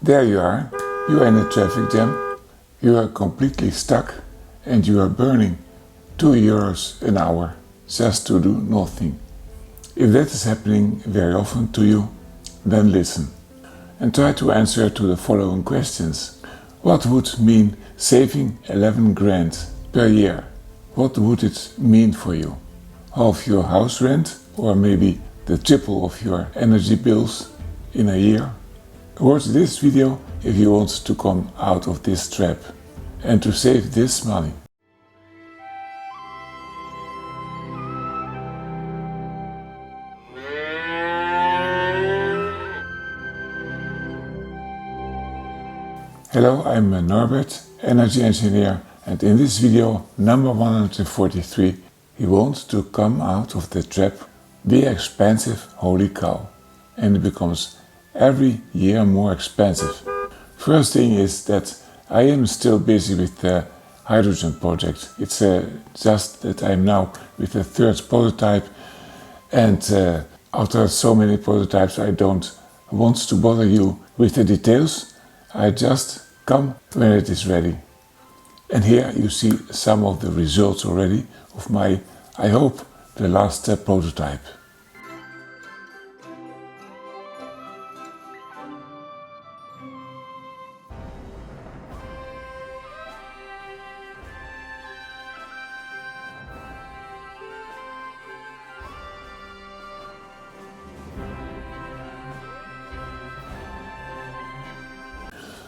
There you are in a traffic jam, you are completely stuck and you are burning €2 an hour just to do nothing. If that is happening very often to you, then listen and try to answer to the following questions. What would mean saving 11 grand per year? What would it mean for you? Half your house rent or maybe the triple of your energy bills in a year? Watch this video if you want to come out of this trap and to save this money. Hello, I'm Norbert, energy engineer, and in this video number 143 we want to come out of the trap, the expensive holy cow, and it becomes every year more expensive. First thing is that I am still busy with the hydrogen project. It's just that I'm now with the third prototype, and after so many prototypes I don't want to bother you with the details. I just come when it is ready. And here you see some of the results already of my, I hope, the last prototype.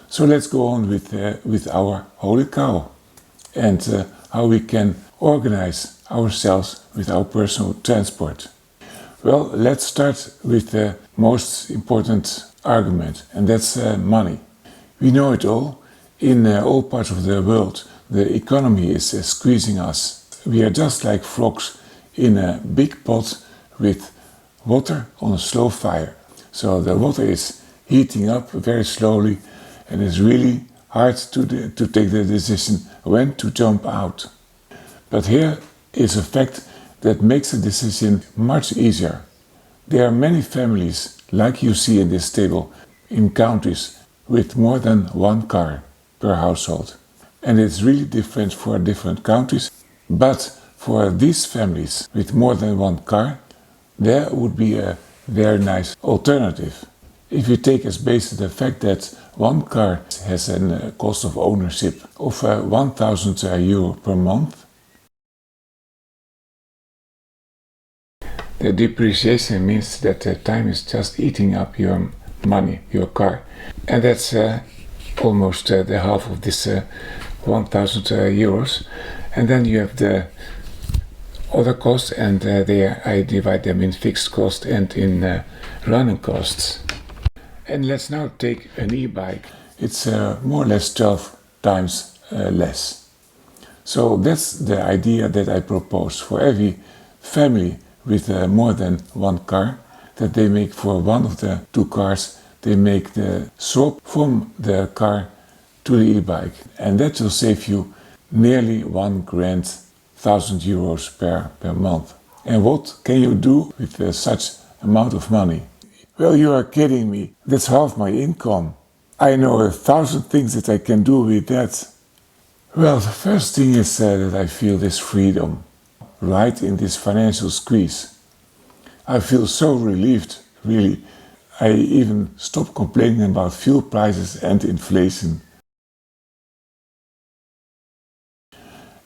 So let's go on with our holy cow and how we can organize ourselves with our personal transport. Well, let's start with the most important argument, and that's money. We know it all. In all parts of the world, the economy is squeezing us. We are just like frogs in a big pot with water on a slow fire. So the water is heating up very slowly, and it's really hard to take the decision when to jump out. But here is a fact that makes the decision much easier. There are many families, like you see in this table, in countries with more than one car per household. And it's really different for different countries. But for these families with more than one car, there would be a very nice alternative. If you take as basis the fact that one car has a cost of ownership of €1,000 per month, the depreciation means that the time is just eating up your money, your car, and that's almost the half of this €1,000. And then you have the other costs, and I divide them in fixed cost and in running costs. And let's now take an e-bike. It's more or less 12 times less. So that's the idea that I propose for every family with more than one car, that they make for one of the two cars, they make the swap from the car to the e-bike. And that will save you nearly €1,000 per month. And what can you do with such amount of money? Well, you are kidding me. That's half my income. I know 1,000 things that I can do with that. Well, the first thing is that I feel this freedom right in this financial squeeze. I feel so relieved, really. I even stop complaining about fuel prices and inflation.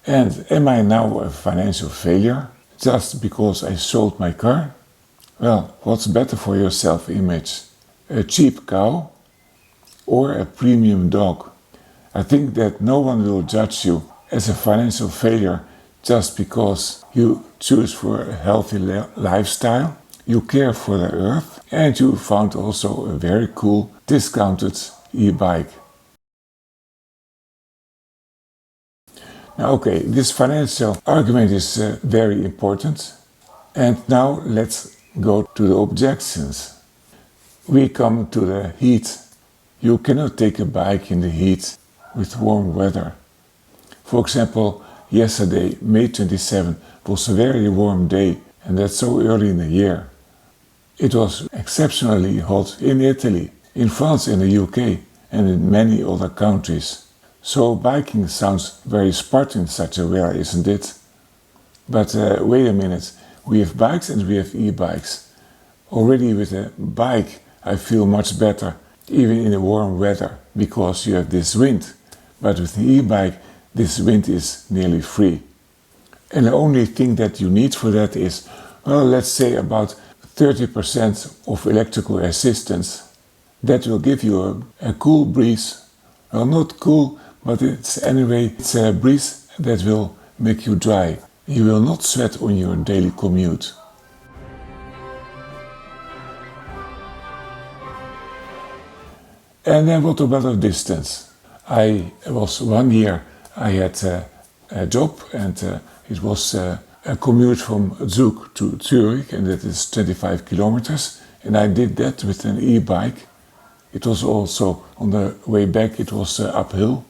And am I now a financial failure just because I sold my car? Well, what's better for your self-image? A cheap cow or a premium dog? I think that no one will judge you as a financial failure just because you choose for a healthy lifestyle, you care for the earth, and you found also a very cool discounted e-bike. Now, okay, this financial argument is very important. And now let's go to the objections. We come to the heat. You cannot take a bike in the heat with warm weather. For example, yesterday, May 27, was a very warm day, and that's so early in the year. It was exceptionally hot in Italy, in France and the UK, and in many other countries. So biking sounds very Spartan in such a way, isn't it? But wait a minute, we have bikes and we have e-bikes. Already with a bike I feel much better, even in the warm weather, because you have this wind. But with the e-bike, this wind is nearly free. And the only thing that you need for that is, well, let's say about 30% of electrical assistance. That will give you a cool breeze. Well, not cool, but it's a breeze that will make you dry. You will not sweat on your daily commute. And then what about the distance? I was 1 year, I had a job, and it was a commute from Zug to Zurich, and that is 25 kilometers. And I did that with an e-bike. It was also, on the way back, it was uphill.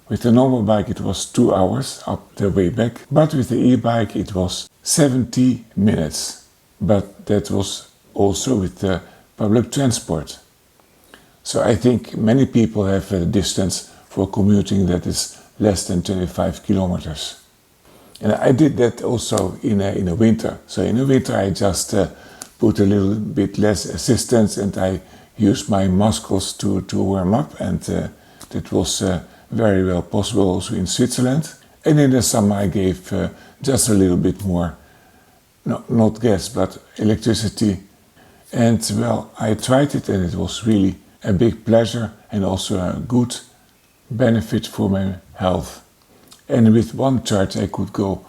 With the normal bike it was 2 hours up the way back, but with the e-bike it was 70 minutes. But that was also with the public transport. So I think many people have a distance for commuting that is less than 25 kilometers. And I did that also in the winter. So in the winter I just put a little bit less assistance, and I used my muscles to warm up, and that was very well possible also in Switzerland. And in the summer I gave just a little bit more, no, not gas, but electricity. And well, I tried it, and it was really a big pleasure and also a good benefit for my health. And with one charge I could go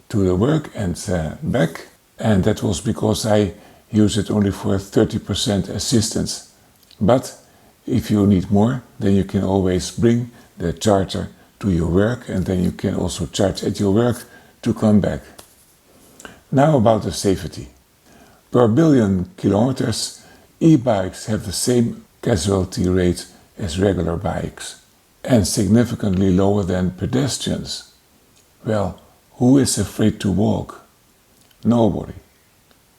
to the work and back, and that was because I used it only for 30% assistance. But if you need more, then you can always bring the charger to your work, and then you can also charge at your work to come back. Now about the safety. Per billion kilometers, e-bikes have the same casualty rate as regular bikes, and significantly lower than pedestrians. Well, who is afraid to walk? Nobody.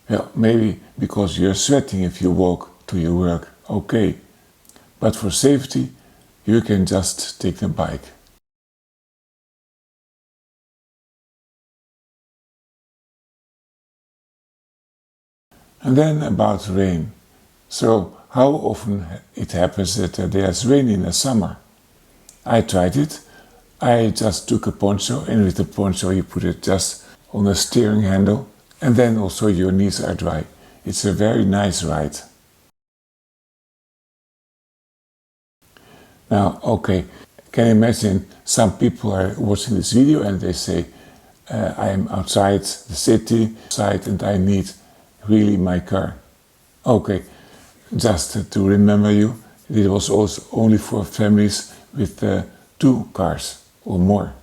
Well, maybe because you're sweating if you walk to your work, okay. But for safety, you can just take the bike. And then about rain. So how often it happens that there's rain in the summer? I tried it. I just took a poncho, and with the poncho you put it just on the steering handle, and then also your knees are dry. It's a very nice ride. Now, okay, can you imagine some people are watching this video and they say, I am outside the city, and I need really my car. Okay, just to remember you, it was also only for families with 2 cars or more.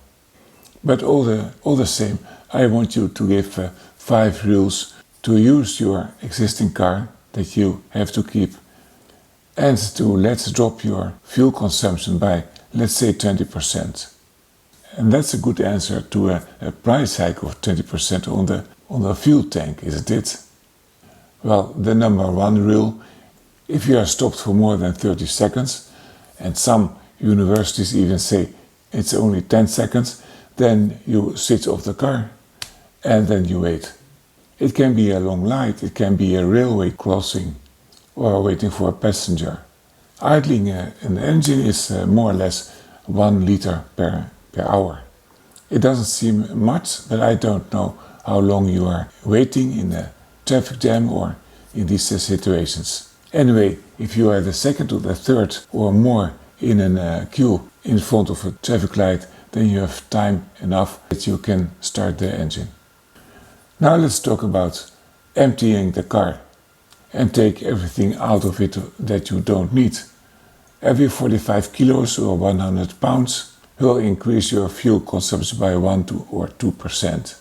But all the same, I want you to give 5 rules to use your existing car that you have to keep, and to let's drop your fuel consumption by, let's say, 20%. And that's a good answer to a price hike of 20% on the fuel tank, isn't it? Well, the number 1 rule, if you are stopped for more than 30 seconds, and some universities even say it's only 10 seconds, then you switch off the car and then you wait. It can be a long light, it can be a railway crossing, or waiting for a passenger. Idling an engine is more or less 1 liter per hour. It doesn't seem much, but I don't know how long you are waiting in a traffic jam or in these situations. Anyway, if you are the second or the third or more in a queue in front of a traffic light, then you have time enough that you can start the engine. Now let's talk about emptying the car and take everything out of it that you don't need. Every 45 kilos or 100 pounds will increase your fuel consumption by 1 or 2%.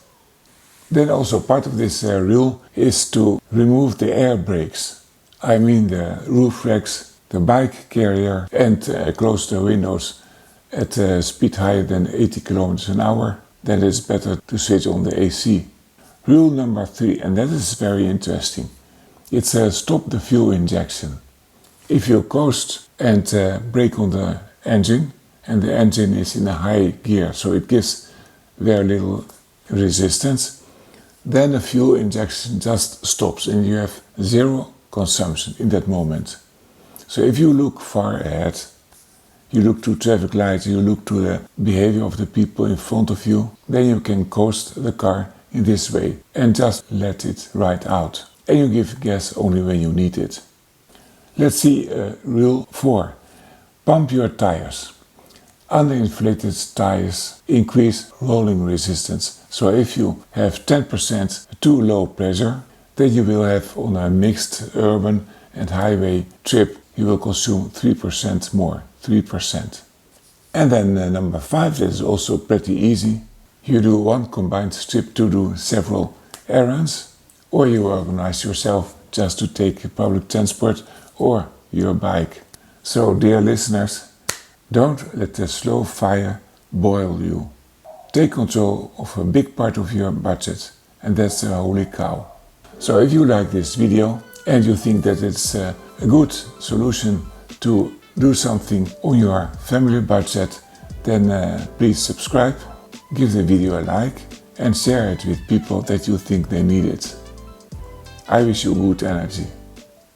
Then also part of this rule is to remove the air brakes. I mean the roof racks, the bike carrier, and close the windows at a speed higher than 80 kilometers an hour. Then it's better to switch on the AC. Rule number 3, and that is very interesting. It's stop the fuel injection. If you coast and brake on the engine, and the engine is in a high gear, so it gives very little resistance, then the fuel injection just stops and you have zero consumption in that moment. So if you look far ahead, you look to traffic lights, you look to the behavior of the people in front of you, then you can coast the car in this way and just let it ride out. And you give gas only when you need it. Let's see rule 4. Pump your tires. Underinflated tires increase rolling resistance. So if you have 10% too low pressure, then you will have on a mixed urban and highway trip, you will consume 3% more, 3%. And then number 5, that is also pretty easy. You do one combined trip to do several errands, or you organize yourself just to take public transport or your bike. So dear listeners, don't let the slow fire boil you. Take control of a big part of your budget, and that's the holy cow. So if you like this video and you think that it's a good solution to do something on your family budget, then please subscribe, give the video a like and share it with people that you think they need it. I wish you good energy.